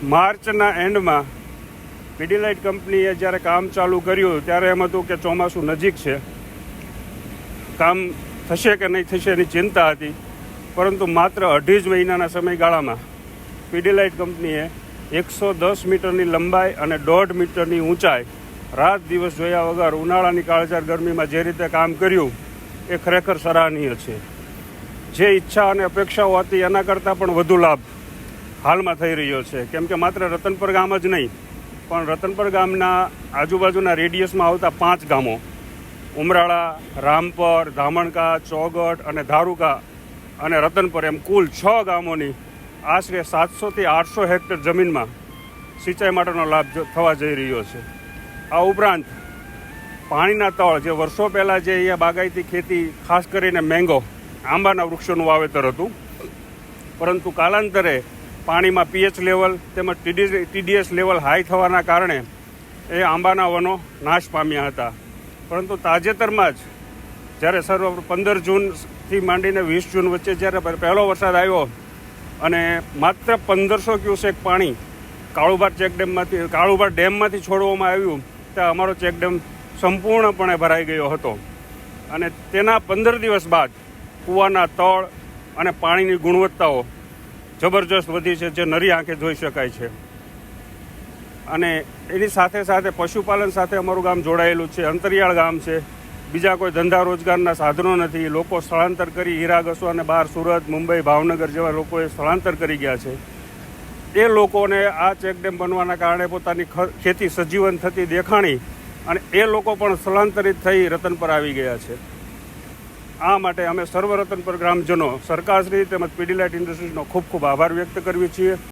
માર્ચના એન્ડમાં પીડીલાઇટ કંપનીએ જ્યારે કામ ચાલુ કર્યું ત્યારે એમ હતું કે ચોમાસું નજીક છે, કામ થશે કે નહીં થશે એની ચિંતા હતી. પરંતુ માત્ર 2.5 મહિનાના સમયગાળામાં પીડીલાઇટ કંપનીએ 110 મીટરની લંબાઈ અને 1.5 મીટરની ઊંચાઈ રાત દિવસ જોયા વગર ઉનાળાની કાળઝાળ ગરમીમાં જે રીતે કામ કર્યું એ ખરેખર સરાહનીય છે. જે ઈચ્છા અને અપેક્ષાઓ હતી એના કરતાં પણ વધુ લાભ હાલમાં થઈ રહ્યો છે. કેમ કે માત્ર રતનપર ગામ જ નહીં, પણ રતનપર ગામના આજુબાજુના રેડિયસમાં આવતા 5 ગામો ઉમરાળા, રામપર, ધામણકા, ચોગઠ અને ધારુકા અને રતનપર એમ કુલ 6 ગામોની આશરે 700 થી 800 હેક્ટર જમીનમાં સિંચાઈ માટેનો લાભ થવા જઈ રહ્યો છે. આ ઉપરાંત પાણીના તળ જે વર્ષો પહેલાં જે અહીંયા બાગાયતી ખેતી ખાસ કરીને મેંગો આંબાના વૃક્ષોનું વાવેતર હતું, પરંતુ કાલાંતરે પાણીમાં પીએચ લેવલ તેમજ ટીડીએસ લેવલ હાઈ થવાના કારણે એ આંબાના વનો નાશ પામ્યા હતા. પરંતુ તાજેતરમાં જ જ્યારે 15 જૂનથી માંડીને 20 જૂન વચ્ચે જ્યારે પહેલો વરસાદ આવ્યો અને માત્ર 1500 ક્યુસેક પાણી કાળુભાર ડેમમાંથી છોડવામાં આવ્યું, ત્યાં અમારો ચેકડેમ સંપૂર્ણપણે ભરાઈ ગયો હતો. અને તેના 15 દિવસ બાદ કૂવાના તળ અને પાણીની ગુણવત્તાઓ જબરજસ્ત વધી છે, જે નરી આંખે જોઈ શકાય છે. અને એની સાથે સાથે પશુપાલન સાથે અમારું ગામ જોડાયેલું છે. અંતરિયાળ ગામ છે, બીજા કોઈ ધંધા રોજગારના સાધનો નથી. લોકો સ્થળાંતર કરી હીરા ઘસવા બહાર સુરત, મુંબઈ, ભાવનગર જેવા લોકોએ સ્થળાંતર કરી ગયા છે. એ લોકોને આ ચેકડેમ બનવાના કારણે પોતાની ખેતી સજીવન થતી દેખાણી અને એ લોકો પણ સ્થળાંતરિત થઈ રતનપર આવી ગયા છે. આ માટે અમે સર્વ રતનપર ગ્રામજનો સરકારશ્રી તેમજ પીડીલાઇટ ઇન્ડસ્ટ્રીઝનો ખૂબ ખૂબ આભાર વ્યક્ત કરીએ છીએ.